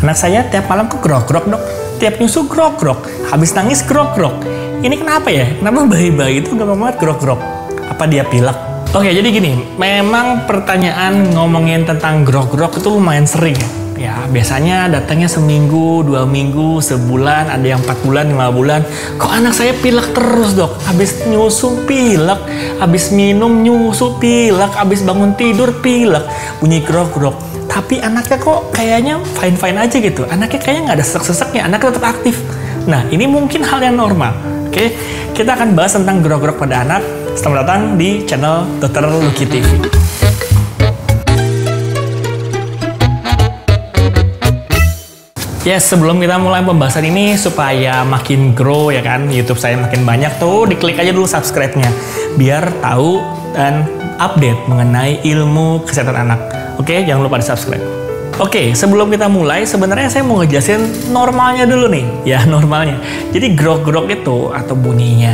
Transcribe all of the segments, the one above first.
Anak saya tiap malam kok grok-grok dok, tiap nyusu grok-grok, habis nangis grok-grok. Ini kenapa ya? Kenapa bayi-bayi itu gampang banget grok-grok? Apa dia pilek? Oke, jadi gini, memang pertanyaan ngomongin tentang grok-grok itu lumayan sering ya. Ya, biasanya datangnya seminggu, 2 minggu, sebulan, ada yang 4 bulan, 5 bulan. Kok anak saya pilek terus dok? Habis nyusu pilek, habis minum nyusu pilek, habis bangun tidur pilek, bunyi grok-grok. Tapi anaknya kok kayaknya fine-fine aja gitu. Anaknya kayaknya nggak ada sesek-seseknya, anaknya tetap aktif. Nah, ini mungkin hal yang normal. Oke, kita akan bahas tentang grok-grok pada anak. Selamat datang di channel Dr. Lucky TV. Yes, sebelum kita mulai pembahasan ini supaya makin grow ya kan, YouTube saya makin banyak tuh, diklik aja dulu subscribe-nya biar tahu dan update mengenai ilmu kesehatan anak. Oke, jangan lupa di-subscribe. Oke, sebelum kita mulai, sebenarnya saya mau ngejelasin normalnya dulu nih. Ya, normalnya. Jadi grok-grok itu atau bunyi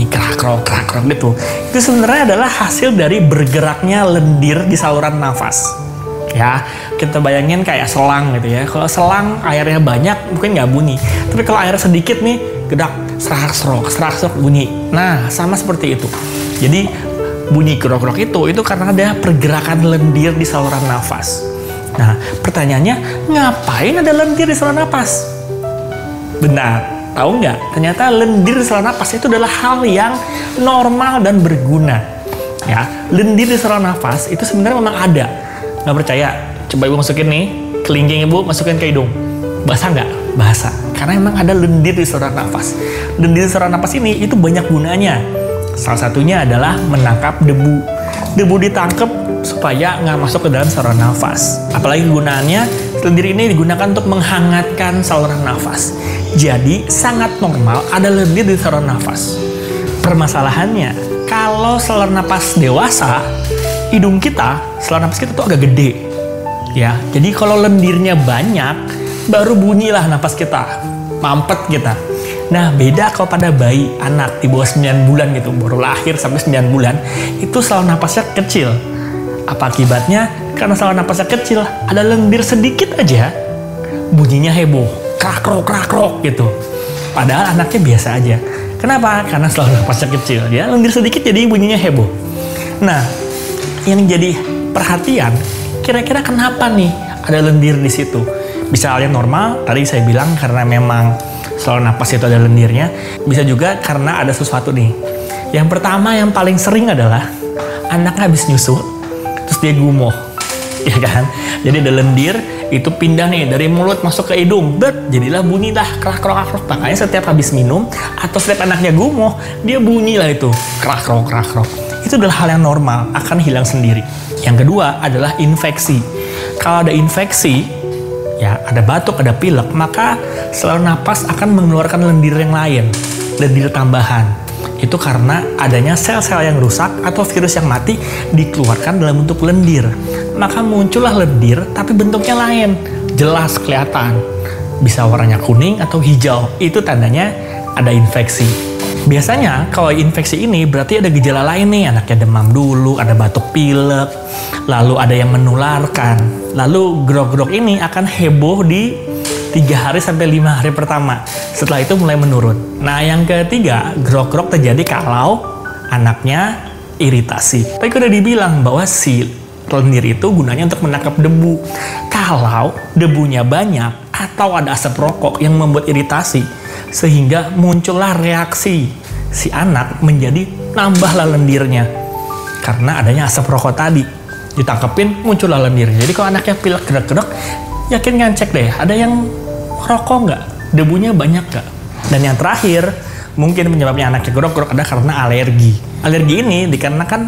krak-krok gitu, itu sebenarnya adalah hasil dari bergeraknya lendir di saluran nafas. Ya, kita bayangin kayak selang gitu ya. Kalau selang airnya banyak mungkin nggak bunyi, tapi kalau air sedikit nih, gedak, serak-serok bunyi. Nah, sama seperti itu. Jadi bunyi grok-grok itu karena ada pergerakan lendir di saluran nafas. Nah, pertanyaannya, ngapain ada lendir di saluran nafas? Benar, tahu nggak? Ternyata lendir di saluran nafas itu adalah hal yang normal dan berguna. Ya, lendir di saluran nafas itu sebenarnya memang ada. Nggak percaya? Coba ibu masukin nih, kelingking ibu masukin ke hidung. Basah nggak? Basah. Karena memang ada lendir di saluran nafas. Lendir di saluran nafas ini itu banyak gunanya. Salah satunya adalah menangkap debu. Debu ditangkap supaya nggak masuk ke dalam saluran nafas. Apalagi gunanya, lendir ini digunakan untuk menghangatkan saluran nafas. Jadi sangat normal ada lendir di saluran nafas. Permasalahannya, kalau saluran nafas dewasa, hidung kita, saluran nafas kita tuh agak gede. Ya, jadi kalau lendirnya banyak, baru bunyilah nafas kita, mampet kita. Nah, beda kalau pada bayi, anak di bawah 9 bulan gitu, baru lahir sampai 9 bulan, itu saluran nafasnya kecil. Apa akibatnya? Karena saluran nafasnya kecil, ada lendir sedikit aja, bunyinya heboh, krak-krok gitu. Padahal anaknya biasa aja. Kenapa? Karena saluran nafasnya kecil, ya, lendir sedikit jadi bunyinya heboh. Nah, yang jadi perhatian, kira-kira kenapa nih ada lendir di situ? Bisa hal yang normal, tadi saya bilang karena memang saluran napas itu ada lendirnya. Bisa juga karena ada sesuatu nih. Yang pertama yang paling sering adalah anak habis nyusu, terus dia gumoh, ya kan? Jadi ada lendir, itu pindah nih dari mulut masuk ke hidung, jadilah bunyi dah krak-krok. Makanya setiap habis minum atau setiap anaknya gumoh, dia bunyilah itu krak-krok. Itu adalah hal yang normal, akan hilang sendiri. Yang kedua adalah infeksi. Kalau ada infeksi, ya ada batuk, ada pilek, maka saluran napas akan mengeluarkan lendir yang lain, lendir tambahan. Itu karena adanya sel-sel yang rusak atau virus yang mati dikeluarkan dalam bentuk lendir. Maka muncullah lendir, tapi bentuknya lain, jelas kelihatan. Bisa warnanya kuning atau hijau, itu tandanya ada infeksi. Biasanya kalau infeksi ini berarti ada gejala lain nih, anaknya demam dulu, ada batuk pilek, lalu ada yang menularkan. Lalu grok-grok ini akan heboh di 3 hari sampai 5 hari pertama. Setelah itu mulai menurun. Nah, yang ketiga, grok-grok terjadi kalau anaknya iritasi. Tadi udah dibilang bahwa si lendir itu gunanya untuk menangkap debu. Kalau debunya banyak atau ada asap rokok yang membuat iritasi, sehingga muncullah reaksi si anak menjadi nambahlah lendirnya karena adanya asap rokok tadi, ditangkepin muncullah lendirnya. Jadi kalau anaknya pilek gerak-gerak, yakin ngecek deh ada yang rokok nggak, debunya banyak nggak. Dan yang terakhir, mungkin penyebabnya anaknya grok-grok ada karena alergi. Alergi ini dikarenakan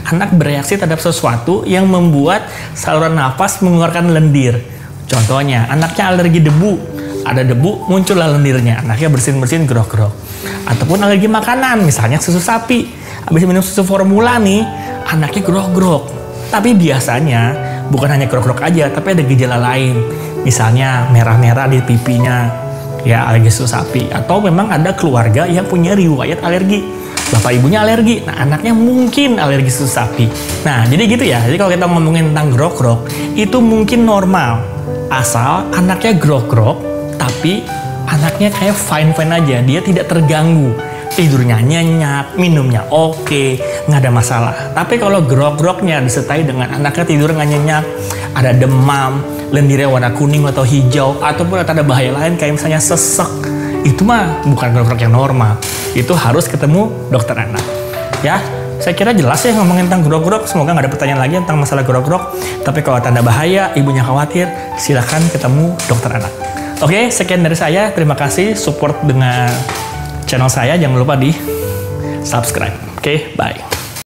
anak bereaksi terhadap sesuatu yang membuat saluran nafas mengeluarkan lendir. Contohnya, anaknya alergi debu, ada debu, muncullah lendirnya, anaknya bersin-bersin grok-grok. Ataupun alergi makanan, misalnya susu sapi, habis minum susu formula nih, anaknya grok-grok. Tapi biasanya bukan hanya grok-grok aja, tapi ada gejala lain. Misalnya merah-merah di pipinya, ya alergi susu sapi. Atau memang ada keluarga yang punya riwayat alergi, bapak ibunya alergi, nah anaknya mungkin alergi susu sapi. Nah, jadi gitu ya. Jadi kalau kita ngomongin tentang grok-grok, itu mungkin normal. Asal anaknya grok-grok, tapi anaknya kayak fine-fine aja, dia tidak terganggu. Tidurnya nyenyak, minumnya oke, nggak ada masalah. Tapi kalau grok-groknya disertai dengan anaknya tidur nggak nyenyak, ada demam, lendirnya warna kuning atau hijau, ataupun ada bahaya lain kayak misalnya sesek, itu mah bukan grok-grok yang normal. Itu harus ketemu dokter anak. Ya, saya kira jelas ya ngomongin tentang grok-grok. Semoga nggak ada pertanyaan lagi tentang masalah grok-grok. Tapi kalau tanda bahaya, ibunya khawatir, silahkan ketemu dokter anak. Oke, sekian dari saya. Terima kasih support dengan channel saya. Jangan lupa di subscribe. Oke, bye.